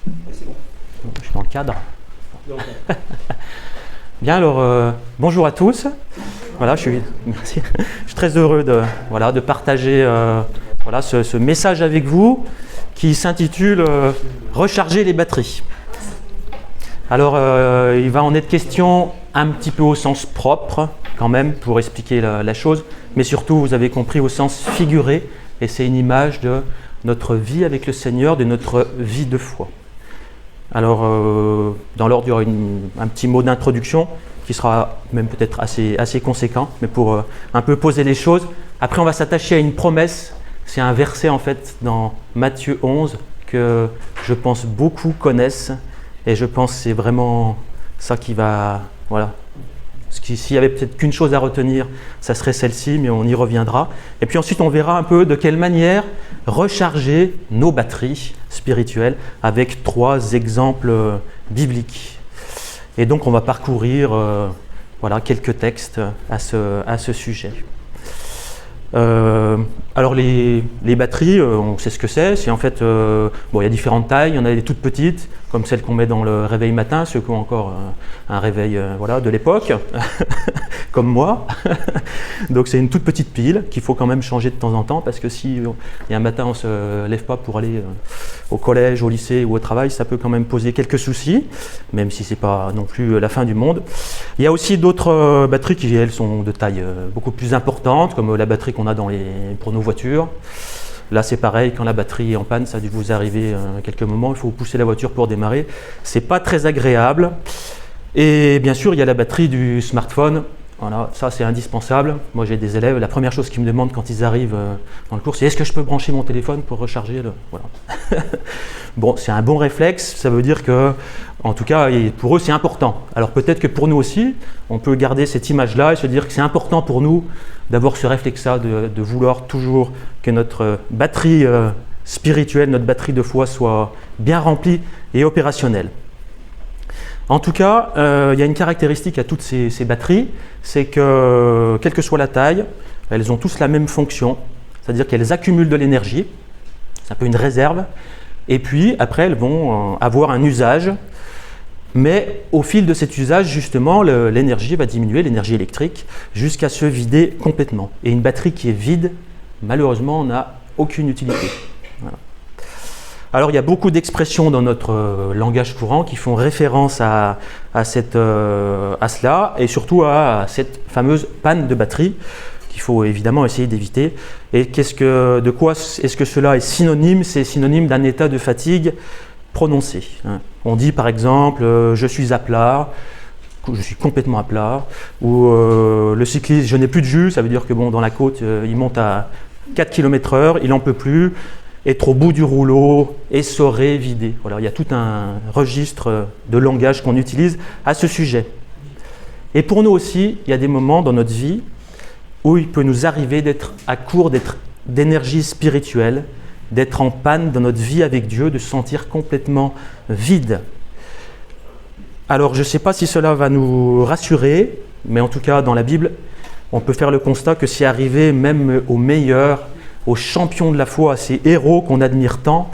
C'est bon. Je suis dans le cadre. Bien, alors, bonjour à tous. Voilà, merci. Je suis très heureux de partager ce message avec vous qui s'intitule Recharger les batteries. Alors, il va en être question un petit peu au sens propre, quand même, pour expliquer la chose, mais surtout, vous avez compris, au sens figuré, et c'est une image de notre vie avec le Seigneur, de notre vie de foi. Alors, dans l'ordre, il y aura un petit mot d'introduction qui sera même peut-être assez conséquent, mais pour un peu poser les choses. Après, on va s'attacher à une promesse. C'est un verset, en fait, dans Matthieu 11, que je pense beaucoup connaissent. Et je pense que c'est vraiment ça qui va... Voilà. S'il y avait peut-être qu'une chose à retenir, ça serait celle-ci, mais on y reviendra. Et puis ensuite, on verra un peu de quelle manière recharger nos batteries spirituelles avec 3 exemples bibliques. Et donc, on va parcourir quelques textes à ce sujet. Alors, les batteries, on sait ce que c'est. C'est en fait, il y a différentes tailles. Il y en a des toutes petites, comme celles qu'on met dans le réveil matin, ceux qui ont encore un réveil de l'époque, comme moi. Donc, c'est une toute petite pile qu'il faut quand même changer de temps en temps, parce que si il y a un matin, on ne se lève pas pour aller au collège, au lycée ou au travail, ça peut quand même poser quelques soucis, même si ce n'est pas non plus la fin du monde. Il y a aussi d'autres batteries qui, elles, sont de taille beaucoup plus importante, comme la batterie qu'on a pour nos voitures. Là, c'est pareil, quand la batterie est en panne, ça a dû vous arriver à quelques moments, il faut pousser la voiture pour démarrer. C'est pas très agréable. Et bien sûr, il y a la batterie du smartphone. Voilà, ça, c'est indispensable. Moi, j'ai des élèves, la première chose qu'ils me demandent quand ils arrivent dans le cours, c'est est-ce que je peux brancher mon téléphone pour recharger Voilà. Bon, c'est un bon réflexe, ça veut dire que, en tout cas, pour eux, c'est important. Alors peut-être que pour nous aussi, on peut garder cette image-là et se dire que c'est important pour nous d'avoir ce réflexe-là, de vouloir toujours que notre batterie spirituelle, notre batterie de foi soit bien remplie et opérationnelle. En tout cas, il y a une caractéristique à toutes ces batteries, c'est que, quelle que soit la taille, elles ont tous la même fonction, c'est-à-dire qu'elles accumulent de l'énergie, c'est un peu une réserve, et puis après elles vont avoir un usage, mais au fil de cet usage, justement, l'énergie va diminuer, l'énergie électrique, jusqu'à se vider complètement. Et une batterie qui est vide, malheureusement, n'a aucune utilité. Voilà. Alors, il y a beaucoup d'expressions dans notre langage courant qui font référence à cela et surtout à cette fameuse panne de batterie qu'il faut évidemment essayer d'éviter. Et de quoi est-ce que cela est synonyme? C'est synonyme d'un état de fatigue prononcé. On dit par exemple je suis à plat, je suis complètement à plat, ou le cycliste je n'ai plus de jus, ça veut dire que dans la côte il monte à 4 km/h, il n'en peut plus. Être au bout du rouleau, essoré, vidé. Voilà, il y a tout un registre de langage qu'on utilise à ce sujet. Et pour nous aussi, il y a des moments dans notre vie où il peut nous arriver d'être à court d'énergie spirituelle, d'être en panne dans notre vie avec Dieu, de se sentir complètement vide. Alors, je ne sais pas si cela va nous rassurer, mais en tout cas, dans la Bible, on peut faire le constat que c'est arrivé même aux meilleurs, aux champions de la foi, à ces héros qu'on admire tant,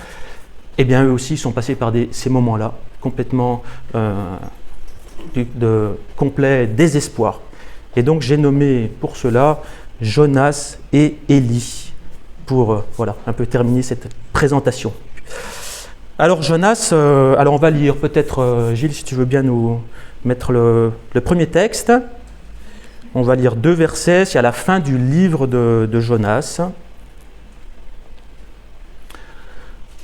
eh bien eux aussi sont passés par ces moments-là, complètement de complet désespoir. Et donc j'ai nommé pour cela Jonas et Élie, pour un peu terminer cette présentation. Alors Jonas, on va lire peut-être, Gilles, si tu veux bien nous mettre le premier texte. On va lire 2 versets, c'est à la fin du livre de Jonas.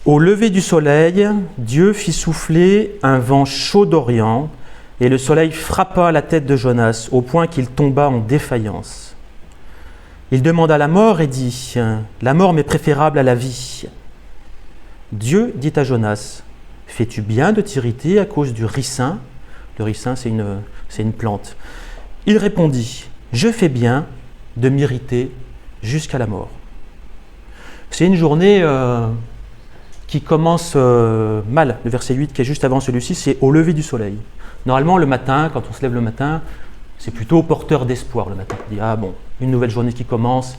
Au lever du soleil, Dieu fit souffler un vent chaud d'Orient, et le soleil frappa la tête de Jonas, au point qu'il tomba en défaillance. Il demanda la mort et dit « La mort m'est préférable à la vie. » Dieu dit à Jonas « Fais-tu bien de t'irriter à cause du ricin ?» Le ricin, c'est une plante. Il répondit « Je fais bien de m'irriter jusqu'à la mort. » C'est une journée qui commence mal. Le verset 8 qui est juste avant celui-ci, c'est au lever du soleil. Normalement, le matin, quand on se lève le matin, c'est plutôt porteur d'espoir le matin. On dit, ah bon, une nouvelle journée qui commence,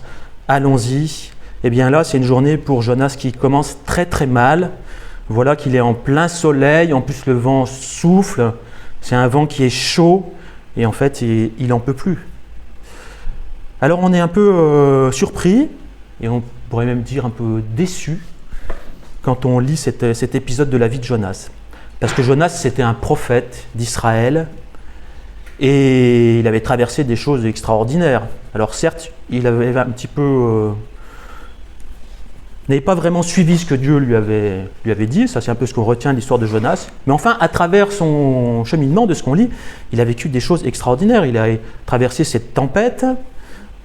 allons-y. Eh bien là, c'est une journée pour Jonas qui commence très très mal. voilà qu'il est en plein soleil, en plus le vent souffle, c'est un vent qui est chaud, et en fait il n'en peut plus. Alors on est un peu surpris, et on pourrait même dire un peu déçu, quand on lit cet épisode de la vie de Jonas. Parce que Jonas, c'était un prophète d'Israël, et il avait traversé des choses extraordinaires. Alors certes, il avait un petit peu... n'avait pas vraiment suivi ce que Dieu lui avait dit, ça c'est un peu ce qu'on retient de l'histoire de Jonas, mais enfin, à travers son cheminement, de ce qu'on lit, il a vécu des choses extraordinaires. Il a traversé cette tempête,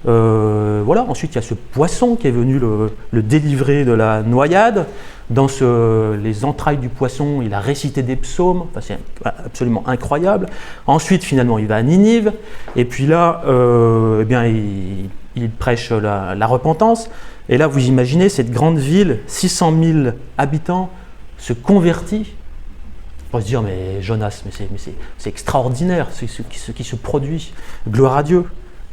voilà. Ensuite il y a ce poisson qui est venu le délivrer de la noyade. Dans les entrailles du poisson, il a récité des psaumes, enfin, c'est absolument incroyable. Ensuite, finalement, il va à Ninive, et puis là, eh bien, il prêche la repentance. Et là, vous imaginez, cette grande ville, 600 000 habitants, se convertit. On va se dire, mais Jonas, c'est extraordinaire, c'est ce qui se produit. Gloire à Dieu.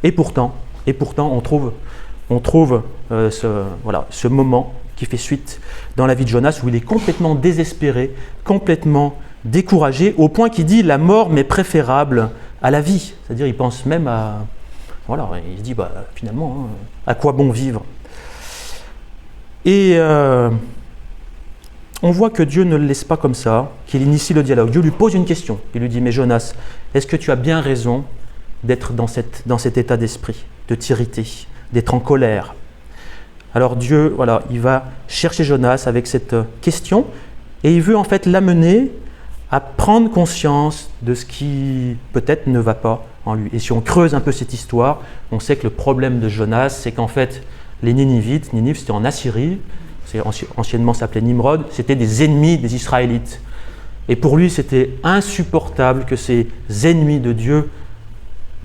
Et pourtant, on trouve ce moment qui fait suite dans la vie de Jonas, où il est complètement désespéré, complètement découragé, au point qu'il dit « la mort m'est préférable à la vie ». C'est-à-dire il pense même à... Voilà, il se dit finalement, à quoi bon vivre? Et on voit que Dieu ne le laisse pas comme ça, qu'il initie le dialogue. Dieu lui pose une question. Il lui dit « mais Jonas, est-ce que tu as bien raison d'être dans cet état d'esprit, de t'irriter, d'être en colère ?» Alors Dieu, voilà, il va chercher Jonas avec cette question, et il veut en fait l'amener à prendre conscience de ce qui peut-être ne va pas en lui. Et si on creuse un peu cette histoire, on sait que le problème de Jonas, c'est qu'en fait, les Ninivites, Ninive c'était en Assyrie, anciennement ça s'appelait Nimrod, c'était des ennemis des Israélites. Et pour lui, c'était insupportable que ces ennemis de Dieu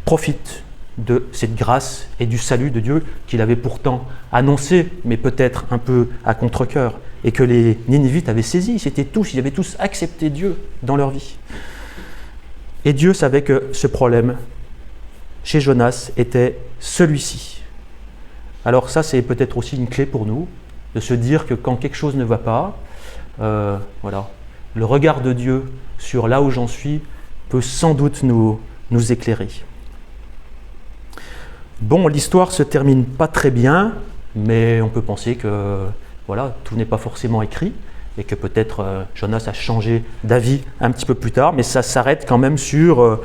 profitent de cette grâce et du salut de Dieu qu'il avait pourtant annoncé, mais peut-être un peu à contre-cœur, et que les Ninivites avaient saisi. Ils avaient tous accepté Dieu dans leur vie. Et Dieu savait que ce problème, chez Jonas, était celui-ci. Alors ça, c'est peut-être aussi une clé pour nous, de se dire que quand quelque chose ne va pas, voilà, le regard de Dieu sur là où j'en suis peut sans doute nous éclairer. Bon, l'histoire se termine pas très bien, mais on peut penser que voilà, tout n'est pas forcément écrit et que peut-être Jonas a changé d'avis un petit peu plus tard, mais ça s'arrête quand même sur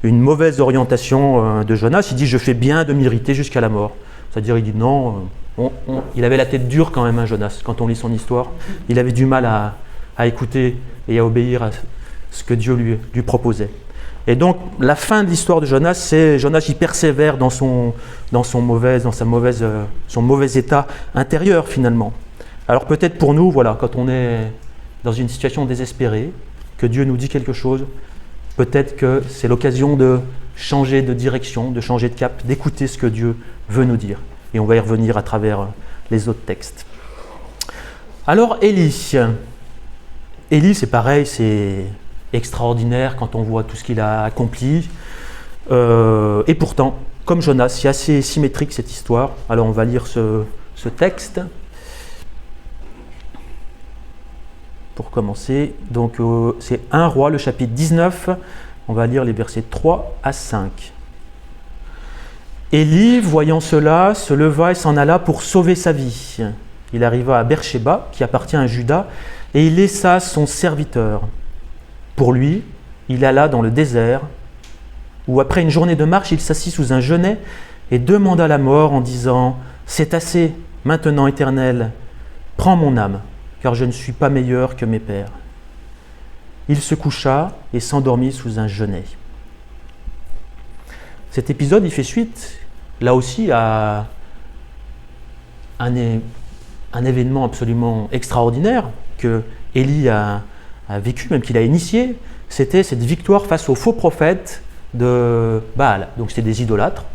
une mauvaise orientation de Jonas. Il dit « je fais bien de m'irriter jusqu'à la mort ». C'est-à-dire il dit non, il avait la tête dure quand même, Jonas, quand on lit son histoire. Il avait du mal à écouter et à obéir à ce que Dieu lui proposait. Et donc, la fin de l'histoire de Jonas, c'est Jonas, il persévère dans son mauvais état intérieur, finalement. Alors peut-être pour nous, voilà, quand on est dans une situation désespérée, que Dieu nous dit quelque chose, peut-être que c'est l'occasion de changer de direction, de changer de cap, d'écouter ce que Dieu veut nous dire. Et on va y revenir à travers les autres textes. Alors Élie, c'est pareil, c'est extraordinaire quand on voit tout ce qu'il a accompli. Et pourtant, comme Jonas, c'est assez symétrique cette histoire. Alors on va lire ce texte. Pour commencer, donc c'est 1 Roi, le chapitre 19. On va lire les versets 3 à 5. Élie, voyant cela, se leva et s'en alla pour sauver sa vie. Il arriva à Beersheba, qui appartient à Juda, et il laissa son serviteur. Pour lui, il alla dans le désert, où après une journée de marche, il s'assit sous un genêt et demanda la mort en disant « C'est assez, maintenant, Éternel, prends mon âme, car je ne suis pas meilleur que mes pères. » Il se coucha et s'endormit sous un genêt. Cet épisode, il fait suite, là aussi, à un événement absolument extraordinaire que Élie a vécu, même qu'il a initié. C'était cette victoire face aux faux prophètes de Baal. Donc c'était des idolâtres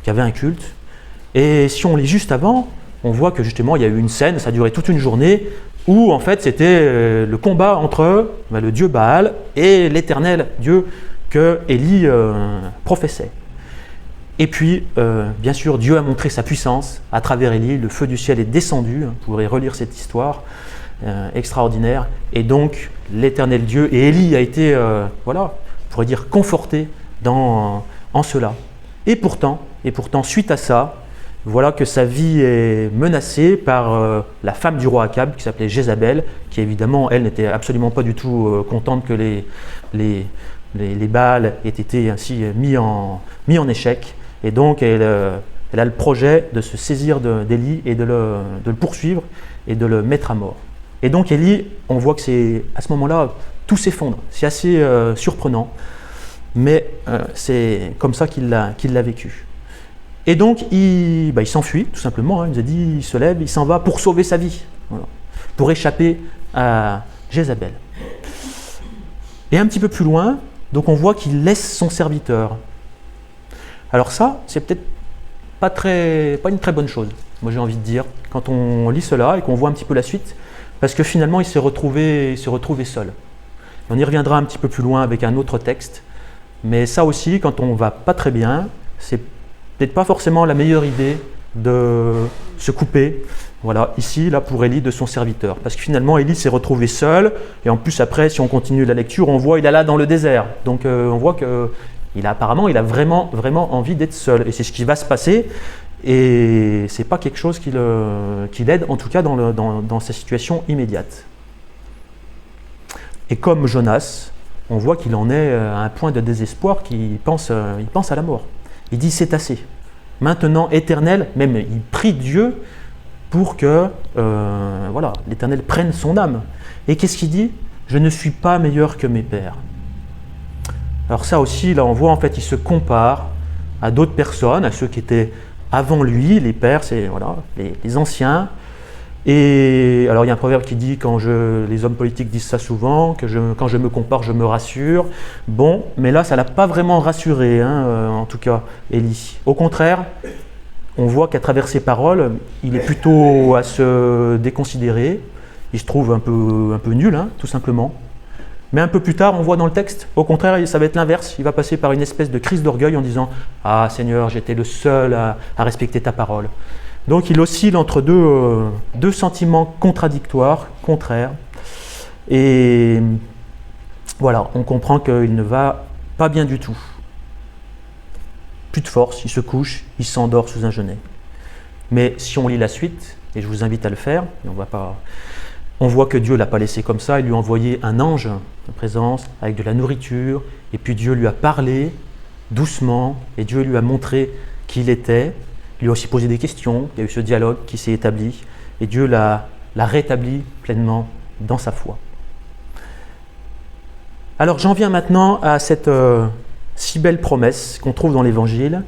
qui avaient un culte. Et si on lit juste avant, on voit que justement il y a eu une scène, ça a duré toute une journée, où en fait c'était le combat entre le dieu Baal et l'éternel Dieu que Élie professait. Et puis, bien sûr, Dieu a montré sa puissance à travers Élie. Le feu du ciel est descendu, vous pourrez relire cette histoire. extraordinaire. Et donc, l'Éternel Dieu, et Élie a été, on pourrait dire, conforté en cela. Et pourtant, suite à ça, voilà que sa vie est menacée par la femme du roi Akab, qui s'appelait Jézabel, qui évidemment, elle, n'était absolument pas du tout contente que les Baals aient été ainsi mis en échec. Et donc, elle a le projet de se saisir d'Élie et de le poursuivre et de le mettre à mort. Et donc, Élie, on voit que c'est à ce moment-là, tout s'effondre. C'est assez surprenant, mais c'est comme ça qu'il l'a vécu. Et donc, il s'enfuit, tout simplement. Il nous a dit, il se lève, il s'en va pour sauver sa vie, pour échapper à Jézabel. Et un petit peu plus loin, donc on voit qu'il laisse son serviteur. Alors ça, c'est peut-être pas une très bonne chose, moi j'ai envie de dire, quand on lit cela et qu'on voit un petit peu la suite, parce que finalement il s'est retrouvé seul. On y reviendra un petit peu plus loin avec un autre texte, mais ça aussi, quand on va pas très bien, c'est peut-être pas forcément la meilleure idée de se couper, ici, là, pour Élie, de son serviteur. Parce que finalement, Élie s'est retrouvé seul, et en plus, après, si on continue la lecture, on voit qu'il est là dans le désert. Donc, on voit qu'il a vraiment, vraiment envie d'être seul. Et c'est ce qui va se passer, et c'est pas quelque chose qui l'aide, en tout cas, dans sa situation immédiate. Et comme Jonas, on voit qu'il en est à un point de désespoir qu'il pense à la mort. Il dit, c'est assez. Maintenant, Éternel, même il prie Dieu pour que l'Éternel prenne son âme. Et qu'est-ce qu'il dit? Je ne suis pas meilleur que mes pères. Alors ça aussi, là on voit en fait, il se compare à d'autres personnes, à ceux qui étaient avant lui. Les pères, c'est les anciens. Et alors il y a un proverbe qui dit, les hommes politiques disent ça souvent, quand je me compare, je me rassure. Bon, mais là, ça ne l'a pas vraiment rassuré, en tout cas, Élie. Au contraire, on voit qu'à travers ses paroles, il est plutôt à se déconsidérer. Il se trouve un peu nul, tout simplement. Mais un peu plus tard, on voit dans le texte, au contraire, ça va être l'inverse. Il va passer par une espèce de crise d'orgueil en disant « Ah Seigneur, j'étais le seul à respecter ta parole ». Donc il oscille entre deux sentiments contradictoires, contraires. Et voilà, on comprend qu'il ne va pas bien du tout. Plus de force, il se couche, il s'endort sous un genêt. Mais si on lit la suite, et je vous invite à le faire, on voit que Dieu ne l'a pas laissé comme ça, il lui a envoyé un ange de présence avec de la nourriture, et puis Dieu lui a parlé doucement, et Dieu lui a montré qui il était. Il lui a aussi posé des questions, il y a eu ce dialogue qui s'est établi, et Dieu l'a rétabli pleinement dans sa foi. Alors j'en viens maintenant à cette si belle promesse qu'on trouve dans l'Évangile.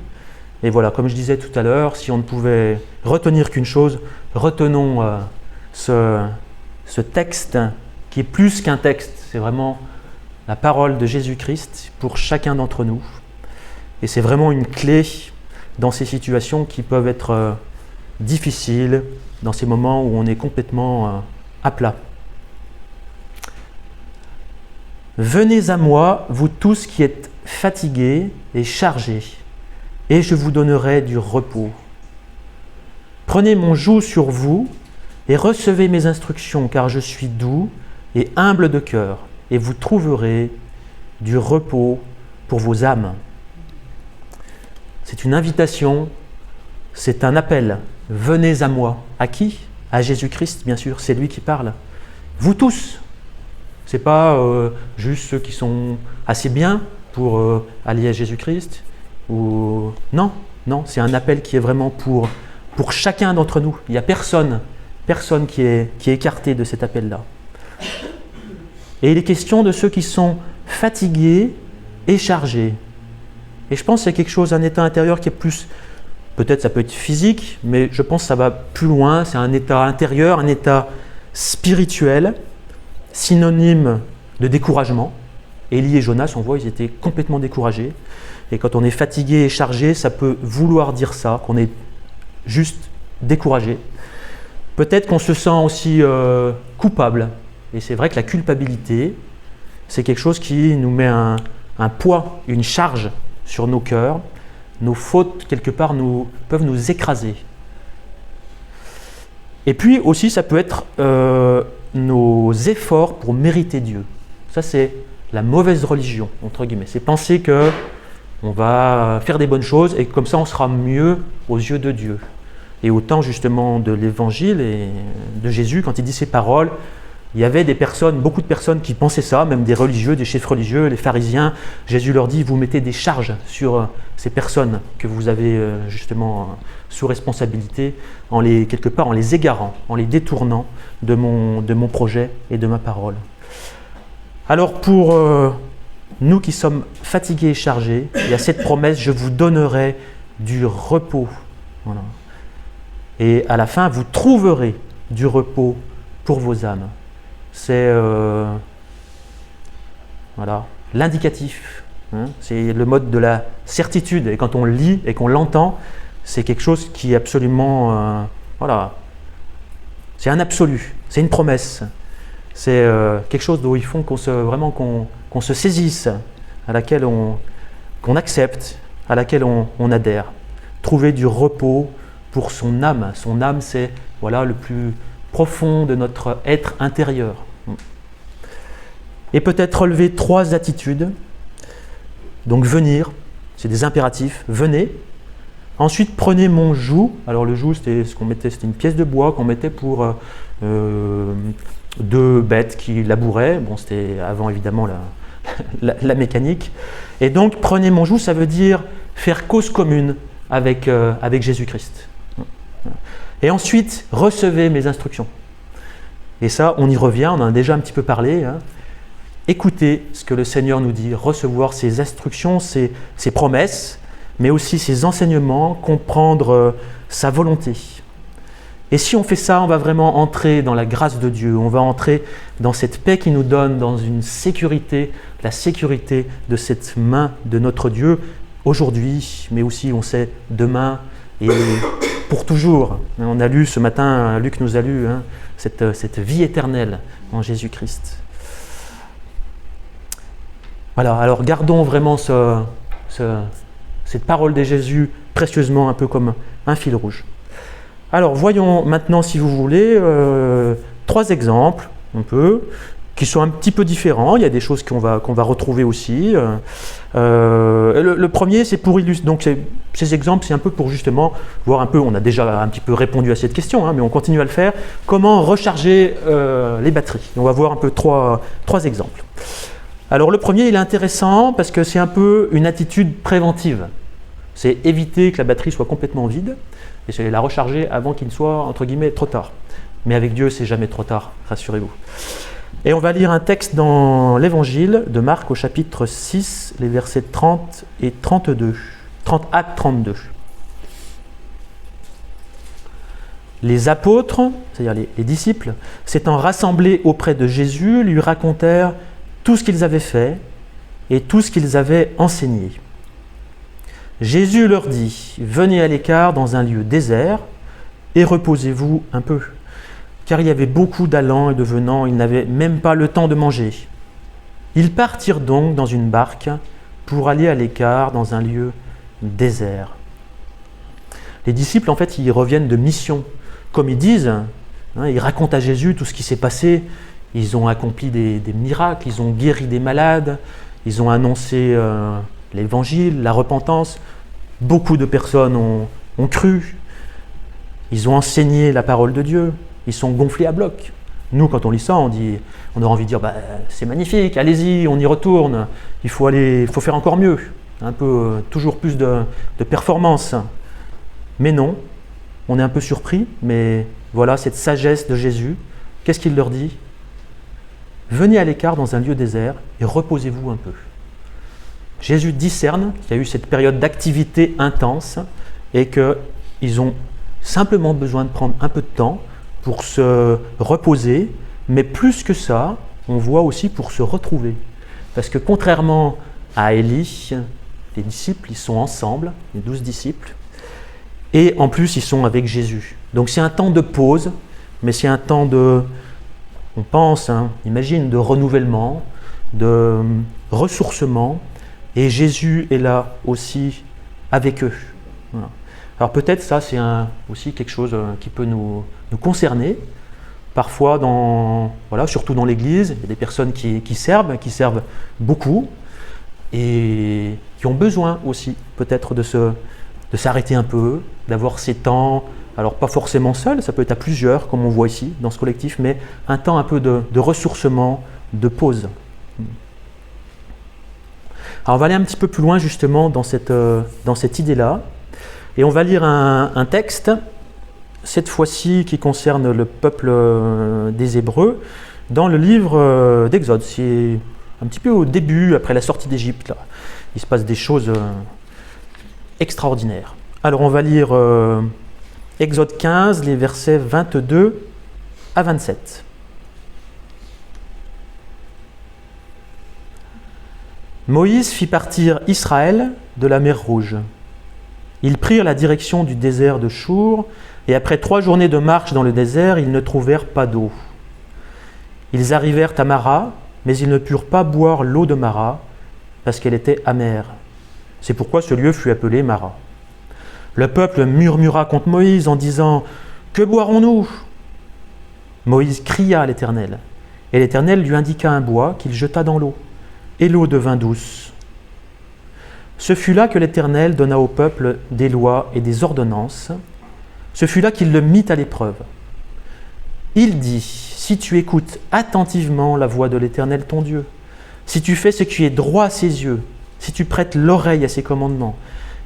Et voilà, comme je disais tout à l'heure, si on ne pouvait retenir qu'une chose, retenons ce texte qui est plus qu'un texte, c'est vraiment la parole de Jésus-Christ pour chacun d'entre nous. Et c'est vraiment une clé dans ces situations qui peuvent être difficiles, dans ces moments où on est complètement à plat. Venez à moi, vous tous qui êtes fatigués et chargés, et je vous donnerai du repos. Prenez mon joug sur vous et recevez mes instructions, car je suis doux et humble de cœur, et vous trouverez du repos pour vos âmes. C'est une invitation, c'est un appel. Venez à moi. À qui? À Jésus-Christ, bien sûr, c'est lui qui parle. Vous tous. Ce n'est pas juste ceux qui sont assez bien pour aller à Jésus-Christ. Non, c'est un appel qui est vraiment pour chacun d'entre nous. Il n'y a personne qui est écarté de cet appel-là. Et il est question de ceux qui sont fatigués et chargés. Et je pense que c'est quelque chose, un état intérieur qui est plus, peut-être ça peut être physique, mais je pense que ça va plus loin, c'est un état intérieur, un état spirituel, synonyme de découragement. Élie et Jonas, on voit, ils étaient complètement découragés. Et quand on est fatigué et chargé, ça peut vouloir dire ça, qu'on est juste découragé. Peut-être qu'on se sent aussi coupable. Et c'est vrai que la culpabilité, c'est quelque chose qui nous met un poids, une charge sur nos cœurs. Nos fautes, quelque part, peuvent nous écraser. Et puis aussi, ça peut être nos efforts pour mériter Dieu. Ça, c'est la mauvaise religion, entre guillemets. C'est penser que on va faire des bonnes choses et que comme ça, on sera mieux aux yeux de Dieu. Et au temps, justement, de l'Évangile et de Jésus, quand il dit ces paroles, il y avait des personnes, beaucoup de personnes qui pensaient ça, même des religieux, des chefs religieux, les pharisiens. Jésus leur dit, vous mettez des charges sur ces personnes que vous avez justement sous responsabilité, quelque part en les égarant, en les détournant de mon projet et de ma parole. Alors pour nous qui sommes fatigués et chargés, il y a cette promesse, je vous donnerai du repos. Voilà. Et à la fin, vous trouverez du repos pour vos âmes. C'est voilà, l'indicatif. Hein, c'est le mode de la certitude. Et quand on lit et qu'on l'entend, c'est quelque chose qui est absolument... voilà, c'est un absolu, c'est une promesse. C'est quelque chose dont il faut qu'on se saisisse, à laquelle qu'on accepte, à laquelle on adhère. Trouver du repos pour son âme. Son âme, c'est voilà, le plus profond de notre être intérieur. Et peut-être relever 3 attitudes. Donc venir, c'est des impératifs, venez. Ensuite, prenez mon joug. Alors le joug, c'était une pièce de bois qu'on mettait pour 2 bêtes qui labouraient. Bon, c'était avant évidemment la mécanique. Et donc, prenez mon joug, ça veut dire faire cause commune avec Jésus-Christ. Et ensuite, recevez mes instructions. Et ça, on y revient, on en a déjà un petit peu parlé. Hein. Écoutez ce que le Seigneur nous dit, recevoir ses instructions, ses promesses, mais aussi ses enseignements, comprendre sa volonté. Et si on fait ça, on va vraiment entrer dans la grâce de Dieu, on va entrer dans cette paix qu'il nous donne, dans une sécurité, la sécurité de cette main de notre Dieu, aujourd'hui, mais aussi, on sait, demain et pour toujours. On a lu ce matin, Luc nous a lu, hein, cette vie éternelle en Jésus-Christ. Voilà, alors gardons vraiment cette parole de Jésus précieusement, un peu comme un fil rouge. Alors voyons maintenant, si vous voulez, 3 exemples, qui sont un petit peu différents. Il y a des choses qu'on va retrouver aussi. Le premier, c'est pour illustrer. Donc ces exemples, c'est un peu pour justement voir un peu. On a déjà un petit peu répondu à cette question, hein, mais on continue à le faire. Comment recharger les batteries. On va voir un peu 3 exemples. Alors le premier, il est intéressant parce que c'est un peu une attitude préventive. C'est éviter que la batterie soit complètement vide et c'est la recharger avant qu'il ne soit, entre guillemets, trop tard. Mais avec Dieu, c'est jamais trop tard, rassurez-vous. Et on va lire un texte dans l'Évangile de Marc au chapitre 6, les versets 30 et 32. 30 à 32. Les apôtres, c'est-à-dire les disciples, s'étant rassemblés auprès de Jésus, lui racontèrent tout ce qu'ils avaient fait et tout ce qu'ils avaient enseigné. Jésus leur dit, « Venez à l'écart dans un lieu désert et reposez-vous un peu. » Car il y avait beaucoup d'allants et de venants, ils n'avaient même pas le temps de manger. Ils partirent donc dans une barque pour aller à l'écart dans un lieu désert. Les disciples, en fait, ils reviennent de mission. Comme ils disent, hein, ils racontent à Jésus tout ce qui s'est passé. Ils ont accompli des miracles, ils ont guéri des malades, ils ont annoncé l'évangile, la repentance. Beaucoup de personnes ont cru. Ils ont enseigné la parole de Dieu. Ils sont gonflés à bloc. Nous, quand on lit ça, on a envie de dire c'est magnifique, allez-y, on y retourne. Il faut faire encore mieux. Un peu, toujours plus de performance. Mais non, on est un peu surpris, mais voilà cette sagesse de Jésus. Qu'est-ce qu'il leur dit ? Venez à l'écart dans un lieu désert et reposez-vous un peu. Jésus discerne qu'il y a eu cette période d'activité intense et qu'ils ont simplement besoin de prendre un peu de temps pour se reposer, mais plus que ça, on voit aussi pour se retrouver. Parce que contrairement à Élie, les disciples, ils sont ensemble, les 12 disciples, et en plus, ils sont avec Jésus. Donc c'est un temps de pause, mais c'est un temps de... On pense, imagine, de renouvellement, de ressourcement, et Jésus est là aussi avec eux. Voilà. Alors peut-être ça, c'est aussi quelque chose qui peut nous concerner. parfois, voilà, surtout dans l'Église, il y a des personnes qui servent beaucoup, et qui ont besoin aussi peut-être de s'arrêter un peu, d'avoir ces temps, alors pas forcément seul, ça peut être à plusieurs, comme on voit ici dans ce collectif, mais un temps un peu de ressourcement, de pause. Alors on va aller un petit peu plus loin justement dans cette idée-là, et on va lire un texte, cette fois-ci qui concerne le peuple des Hébreux, dans le livre d'Exode. C'est un petit peu au début, après la sortie d'Égypte. Il se passe des choses extraordinaires. Alors on va lire Exode 15, les versets 22 à 27. Moïse fit partir Israël de la mer Rouge. Ils prirent la direction du désert de Chour, et après 3 journées de marche dans le désert, ils ne trouvèrent pas d'eau. Ils arrivèrent à Mara, mais ils ne purent pas boire l'eau de Mara, parce qu'elle était amère. C'est pourquoi ce lieu fut appelé Mara. Le peuple murmura contre Moïse en disant « Que boirons-nous » Moïse cria à l'Éternel, et l'Éternel lui indiqua un bois qu'il jeta dans l'eau, et l'eau devint douce. Ce fut là que l'Éternel donna au peuple des lois et des ordonnances. Ce fut là qu'il le mit à l'épreuve. Il dit, si tu écoutes attentivement la voix de l'Éternel ton Dieu, si tu fais ce qui est droit à ses yeux, si tu prêtes l'oreille à ses commandements,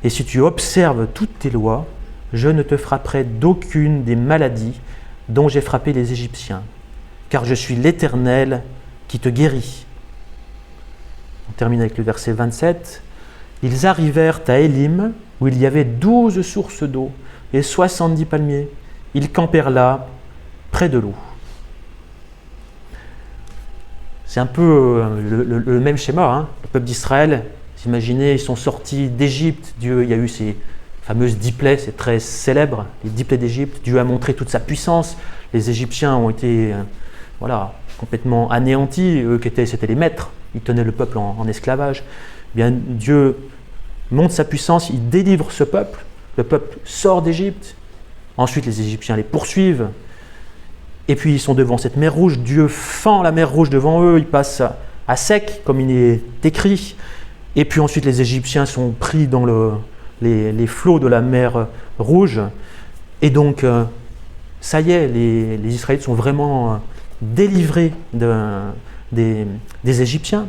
et si tu observes toutes tes lois, je ne te frapperai d'aucune des maladies dont j'ai frappé les Égyptiens, car je suis l'Éternel qui te guérit. On termine avec le verset 27. Ils arrivèrent à Élim, où il y avait 12 sources d'eau et 70 palmiers. Ils campèrent là, près de l'eau. C'est un peu le même schéma. Hein. Le peuple d'Israël, vous imaginez, ils sont sortis d'Égypte. Dieu, il y a eu ces fameuses 10 plaies, c'est très célèbre, les 10 plaies d'Égypte. Dieu a montré toute sa puissance. Les Égyptiens ont été complètement anéantis. Eux, c'était les maîtres. Ils tenaient le peuple en esclavage. Bien, Dieu montre sa puissance, il délivre ce peuple. Le peuple sort d'Égypte. Ensuite, les Égyptiens les poursuivent. Et puis, ils sont devant cette mer Rouge. Dieu fend la mer Rouge devant eux. Ils passent à sec, comme il est écrit. Et puis ensuite, les Égyptiens sont pris dans les flots de la mer Rouge. Et donc, ça y est, les Israélites sont vraiment délivrés des Égyptiens.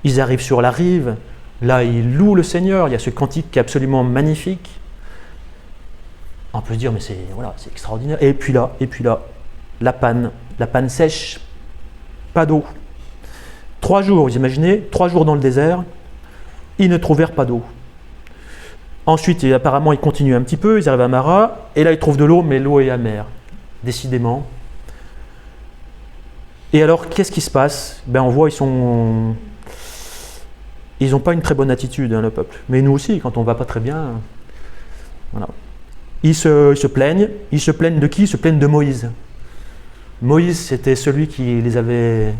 Ils arrivent sur la rive. Là, ils louent le Seigneur. Il y a ce cantique qui est absolument magnifique. On peut se dire, mais c'est extraordinaire. Et puis là, la panne sèche, pas d'eau. 3 jours, vous imaginez, 3 jours dans le désert, ils ne trouvèrent pas d'eau. Ensuite, apparemment, ils continuent un petit peu, ils arrivent à Mara, et là, ils trouvent de l'eau, mais l'eau est amère, décidément. Et alors, qu'est-ce qui se passe ? On voit, ils n'ont pas une très bonne attitude, le peuple. Mais nous aussi, quand on ne va pas très bien, voilà. Ils se plaignent. Ils se plaignent de qui ? Ils se plaignent de Moïse. Moïse, c'était celui qui les avait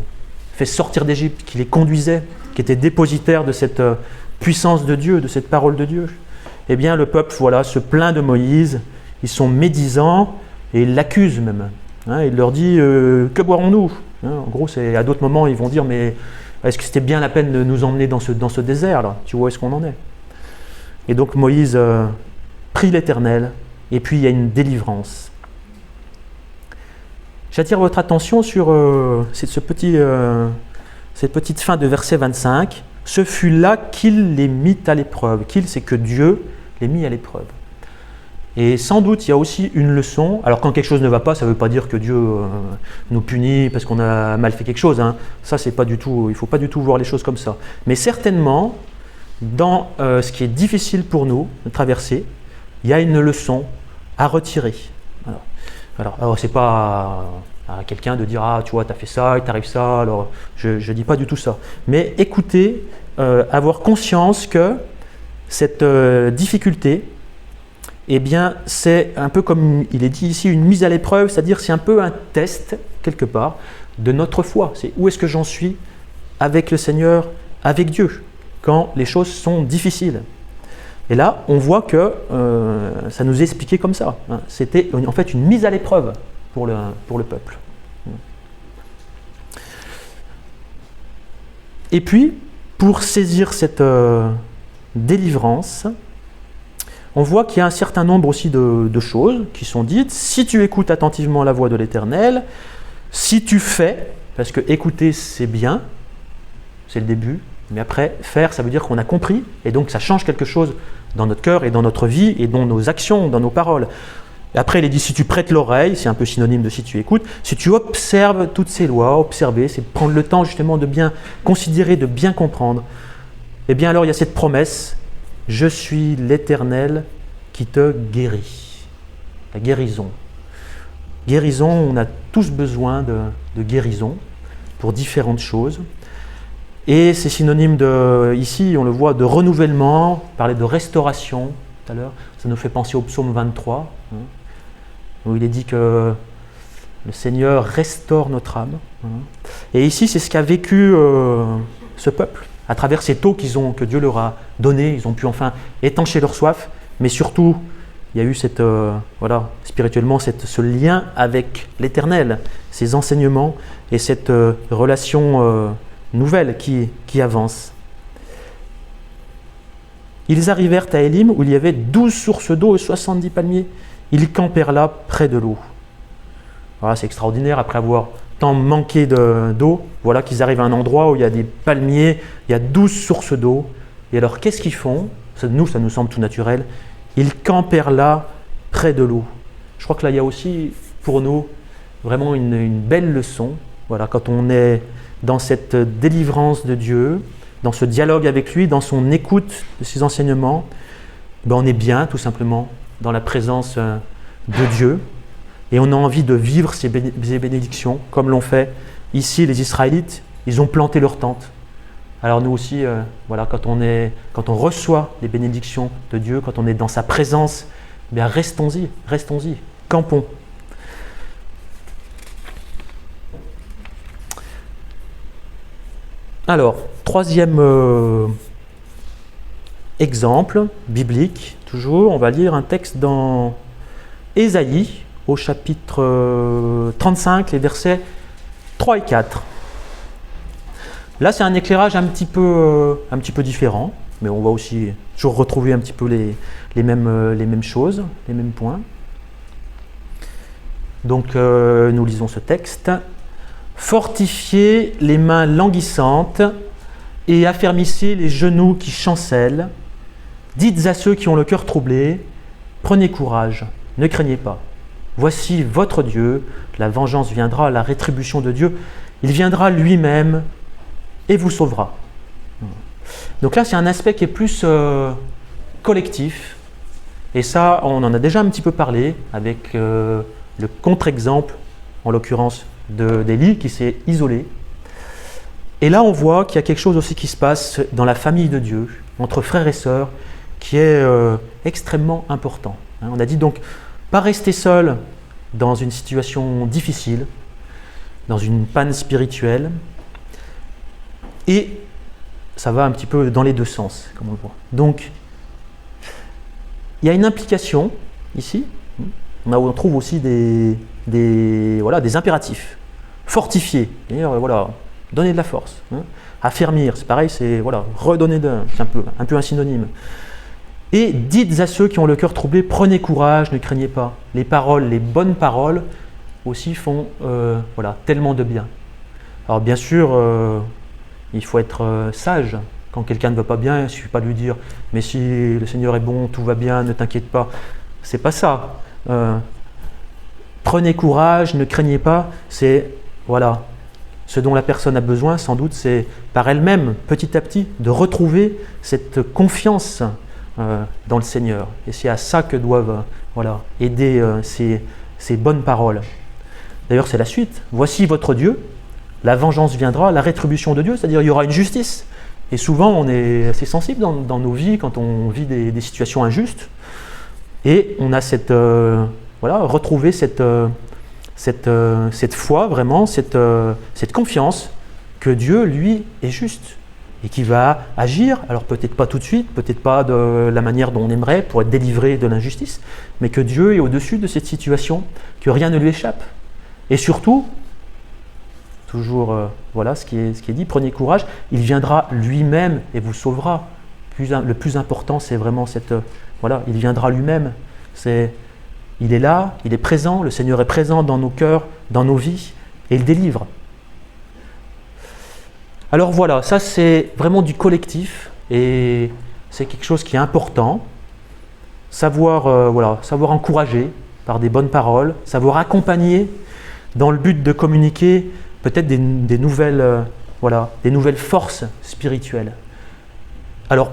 fait sortir d'Égypte, qui les conduisait, qui était dépositaire de cette puissance de Dieu, de cette parole de Dieu. Eh bien, le peuple, se plaint de Moïse. Ils sont médisants et ils l'accusent même. Il leur dit que boirons-nous ? En gros, à d'autres moments, ils vont dire mais est-ce que c'était bien la peine de nous emmener dans ce désert là ? Tu vois où est-ce qu'on en est ? Et donc Moïse prie l'Éternel. Et puis il y a une délivrance. J'attire votre attention sur cette petite fin de verset 25. Ce fut là qu'il les mit à l'épreuve. Qu'il, c'est que Dieu les mit à l'épreuve. Et sans doute, il y a aussi une leçon. Alors quand quelque chose ne va pas, ça ne veut pas dire que Dieu nous punit parce qu'on a mal fait quelque chose. Hein. Ça, c'est pas du tout. Il ne faut pas du tout voir les choses comme ça. Mais certainement, dans ce qui est difficile pour nous de traverser, il y a une leçon à retirer. Alors c'est pas à quelqu'un de dire tu vois, tu as fait ça, il t'arrive ça. Alors je ne dis pas du tout ça. Mais écoutez, avoir conscience que cette difficulté, eh bien, c'est un peu comme il est dit ici, une mise à l'épreuve, c'est-à-dire c'est un peu un test, quelque part, de notre foi. C'est où est-ce que j'en suis avec le Seigneur, avec Dieu, quand les choses sont difficiles. Et là, on voit que ça nous est expliqué comme ça. C'était en fait une mise à l'épreuve pour le peuple. Et puis, pour saisir cette délivrance, on voit qu'il y a un certain nombre aussi de choses qui sont dites. Si tu écoutes attentivement la voix de l'Éternel, si tu fais, parce que écouter c'est bien, c'est le début, mais après faire ça veut dire qu'on a compris, et donc ça change quelque chose dans notre cœur et dans notre vie et dans nos actions, dans nos paroles. Et après il est dit si tu prêtes l'oreille, c'est un peu synonyme de si tu écoutes, si tu observes toutes ces lois, observer, c'est prendre le temps justement de bien considérer, de bien comprendre. Et bien alors il y a cette promesse, je suis l'Éternel qui te guérit. La guérison. Guérison, on a tous besoin de guérison pour différentes choses. Et c'est synonyme de, ici on le voit, de renouvellement, parler de restauration tout à l'heure. Ça nous fait penser au psaume 23, où il est dit que le Seigneur restaure notre âme. Et ici c'est ce qu'a vécu ce peuple. À travers cette eau que Dieu leur a donnée, ils ont pu enfin étancher leur soif, mais surtout, il y a eu spirituellement ce lien avec l'Éternel, ces enseignements et cette relation nouvelle qui avance. Ils arrivèrent à Élim où il y avait 12 sources d'eau et 70 palmiers. Ils campèrent là près de l'eau. Voilà, c'est extraordinaire après avoir tant manqué d'eau. Voilà qu'ils arrivent à un endroit où il y a des palmiers, il y a 12 sources d'eau. Et alors qu'est-ce qu'ils font ? Ça nous semble tout naturel. Ils campèrent là près de l'eau. Je crois que là il y a aussi pour nous vraiment une belle leçon. Voilà, quand on est dans cette délivrance de Dieu, dans ce dialogue avec lui, dans son écoute de ses enseignements, on est bien tout simplement dans la présence de Dieu. Et on a envie de vivre ces bénédictions, comme l'ont fait ici les Israélites. Ils ont planté leur tente. Alors nous aussi, quand on reçoit les bénédictions de Dieu, quand on est dans sa présence, restons-y, campons. Alors, troisième exemple biblique, toujours, on va lire un texte dans Ésaïe, au chapitre 35, les versets 3 et 4. Là, c'est un éclairage un petit peu différent, mais on va aussi toujours retrouver un petit peu les mêmes choses, les mêmes points. Donc, nous lisons ce texte. « Fortifiez les mains languissantes et affermissez les genoux qui chancellent. Dites à ceux qui ont le cœur troublé, prenez courage, ne craignez pas. Voici votre Dieu, la vengeance viendra, la rétribution de Dieu, il viendra lui-même et vous sauvera. » Donc là, c'est un aspect qui est plus collectif. Et ça, on en a déjà un petit peu parlé avec le contre-exemple, en l'occurrence d'Élie, qui s'est isolé. Et là, on voit qu'il y a quelque chose aussi qui se passe dans la famille de Dieu, entre frères et sœurs, qui est extrêmement important. On a dit donc, pas rester seul dans une situation difficile, dans une panne spirituelle, et ça va un petit peu dans les deux sens, comme on le voit. Donc, il y a une implication ici, où on trouve aussi des impératifs. Fortifier, donner de la force. Affermir, c'est pareil, c'est redonner c'est un peu un synonyme. Et dites à ceux qui ont le cœur troublé, prenez courage, ne craignez pas. Les paroles, les bonnes paroles aussi font tellement de bien. Alors bien sûr, il faut être sage. Quand quelqu'un ne va pas bien, il ne suffit pas de lui dire « mais si le Seigneur est bon, tout va bien, ne t'inquiète pas ». C'est pas ça. Prenez courage, ne craignez pas, c'est ce dont la personne a besoin, sans doute, c'est par elle-même, petit à petit, de retrouver cette confiance dans le Seigneur. Et c'est à ça que doivent aider ces bonnes paroles. D'ailleurs, c'est la suite. Voici votre Dieu, la vengeance viendra, la rétribution de Dieu, c'est-à-dire il y aura une justice. Et souvent, on est assez sensible dans nos vies quand on vit des situations injustes. Et on a retrouver cette foi, vraiment, cette confiance que Dieu, lui, est juste et qui va agir, alors peut-être pas tout de suite, peut-être pas de la manière dont on aimerait pour être délivré de l'injustice, mais que Dieu est au-dessus de cette situation, que rien ne lui échappe. Et surtout, toujours voilà ce qui est dit. Prenez courage, il viendra lui-même et vous sauvera. Le plus important, c'est vraiment voilà, il viendra lui-même. Il est là, il est présent, le Seigneur est présent dans nos cœurs, dans nos vies, et il délivre. Alors voilà, ça c'est vraiment du collectif, et c'est quelque chose qui est important. Savoir encourager par des bonnes paroles, savoir accompagner dans le but de communiquer peut-être des nouvelles forces spirituelles. Alors,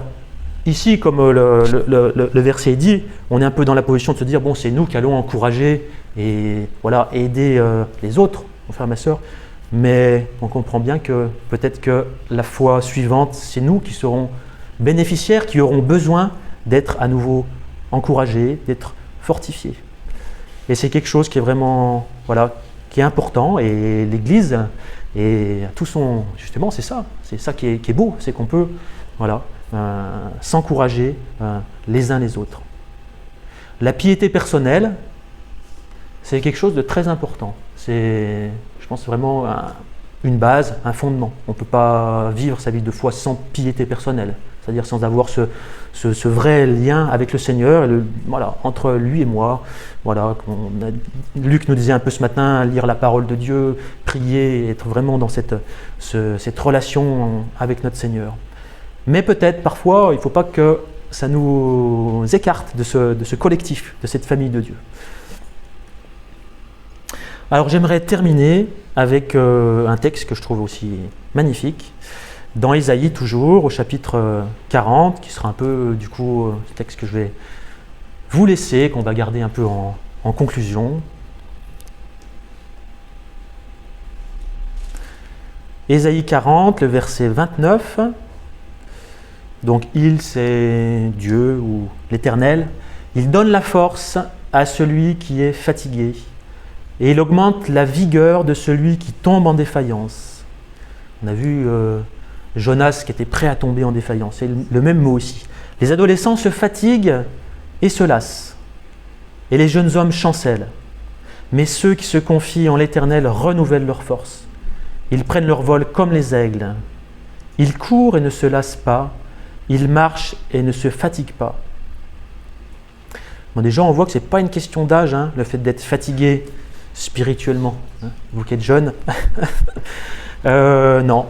ici, comme le verset dit, on est un peu dans la position de se dire, bon, c'est nous qui allons encourager et aider les autres, mon frère, ma sœur, mais on comprend bien que peut-être que la fois suivante, c'est nous qui serons bénéficiaires, qui auront besoin d'être à nouveau encouragés, d'être fortifiés. Et c'est quelque chose qui est vraiment, qui est important, et l'Église, et tout son, justement, c'est ça qui est beau, c'est qu'on peut, s'encourager les uns les autres. La piété personnelle, c'est quelque chose de très important. Je pense vraiment une base, un fondement. On ne peut pas vivre sa vie de foi sans piété personnelle, c'est-à-dire sans avoir ce vrai lien avec le Seigneur, entre lui et moi. Luc nous disait un peu ce matin, lire la parole de Dieu, prier, être vraiment dans cette relation avec notre Seigneur. Mais peut-être, parfois, il ne faut pas que ça nous écarte de ce collectif, de cette famille de Dieu. Alors j'aimerais terminer avec un texte que je trouve aussi magnifique, dans Ésaïe toujours, au chapitre 40, qui sera un peu, du coup, ce texte que je vais vous laisser, qu'on va garder un peu en conclusion. Ésaïe 40, le verset 29. Donc il, c'est Dieu ou l'Éternel. Il donne la force à celui qui est fatigué et il augmente la vigueur de celui qui tombe en défaillance. On a vu Jonas qui était prêt à tomber en défaillance. C'est le même mot ici. Les adolescents se fatiguent et se lassent, et les jeunes hommes chancellent. Mais ceux qui se confient en l'Éternel renouvellent leur force. Ils prennent leur vol comme les aigles. Ils courent et ne se lassent pas. Ils marchent et ne se fatiguent pas. Bon, déjà, on voit que ce n'est pas une question d'âge, le fait d'être fatigué spirituellement. Vous qui êtes jeunes. Non.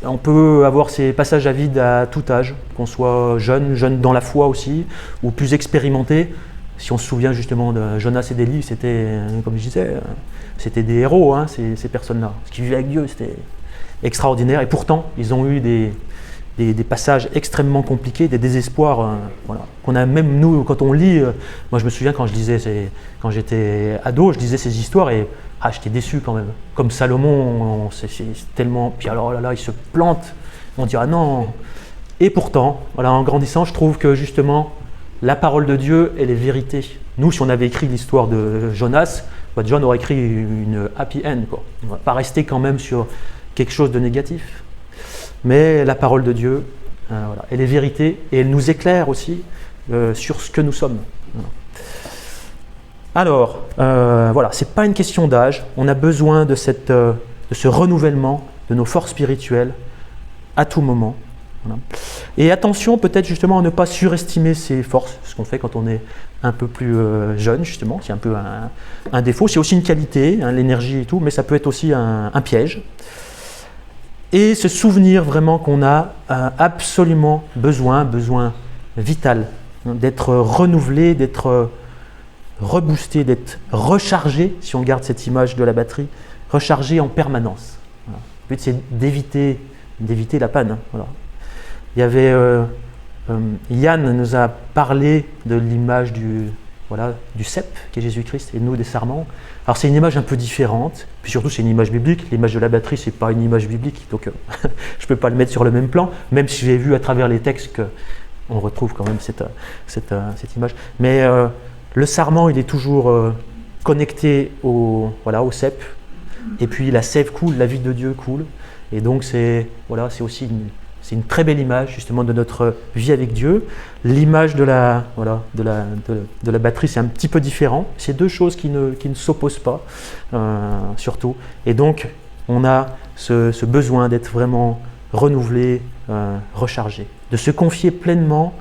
On peut avoir ces passages à vide à tout âge, qu'on soit jeune dans la foi aussi, ou plus expérimenté. Si on se souvient justement de Jonas et d'Élie, c'était, comme je disais, c'était des héros, ces personnes-là. Ce qu'ils vivaient avec Dieu, c'était extraordinaire. Et pourtant, ils ont eu des passages extrêmement compliqués, des désespoirs, qu'on a même nous, quand on lit, moi je me souviens quand j'étais ado, je lisais ces histoires et j'étais déçu quand même. Comme Salomon, c'est tellement, puis alors là, il se plante, on dit non. Et pourtant, en grandissant, je trouve que justement, la parole de Dieu, elle est vérité. Nous, si on avait écrit l'histoire de Jonas, John aurait écrit une happy end, quoi. On ne va pas rester quand même sur quelque chose de négatif. Mais la parole de Dieu, elle est vérité et elle nous éclaire aussi sur ce que nous sommes. Alors, ce n'est pas une question d'âge. On a besoin de ce renouvellement de nos forces spirituelles à tout moment. Et attention peut-être justement à ne pas surestimer ses forces, ce qu'on fait quand on est un peu plus jeune justement, c'est un peu un défaut. C'est aussi une qualité, l'énergie et tout, mais ça peut être aussi un piège. Et se souvenir vraiment qu'on a absolument besoin vital, d'être renouvelé, d'être reboosté, d'être rechargé, si on garde cette image de la batterie, rechargé en permanence. Voilà. Le but c'est d'éviter la panne. Voilà. Il y avait, Yann nous a parlé de l'image du cep, qui est Jésus-Christ, et nous des sarments. Alors c'est une image un peu différente, puis surtout c'est une image biblique. L'image de la batterie, c'est pas une image biblique, donc je peux pas le mettre sur le même plan, même si j'ai vu à travers les textes qu'on retrouve quand même cette image. Mais le sarment, il est toujours connecté au cep, et puis la sève coule, la vie de Dieu coule, et donc c'est aussi une très belle image justement de notre vie avec Dieu. L'image de la batterie, c'est un petit peu différent. C'est deux choses qui ne s'opposent pas, surtout. Et donc, on a ce besoin d'être vraiment renouvelé, rechargé, de se confier pleinement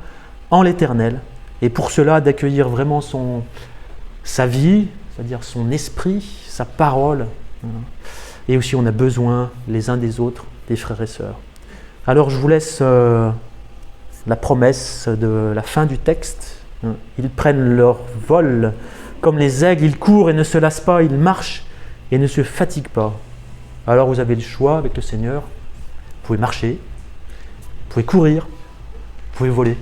en l'Éternel, et pour cela d'accueillir vraiment sa vie, c'est-à-dire son esprit, sa parole. Et aussi on a besoin les uns des autres, des frères et sœurs. Alors je vous laisse la promesse de la fin du texte. Ils prennent leur vol comme les aigles, ils courent et ne se lassent pas, ils marchent et ne se fatiguent pas. Alors vous avez le choix avec le Seigneur. Vous pouvez marcher, vous pouvez courir, vous pouvez voler.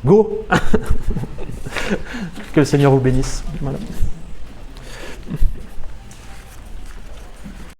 Go. Que le Seigneur vous bénisse. Voilà.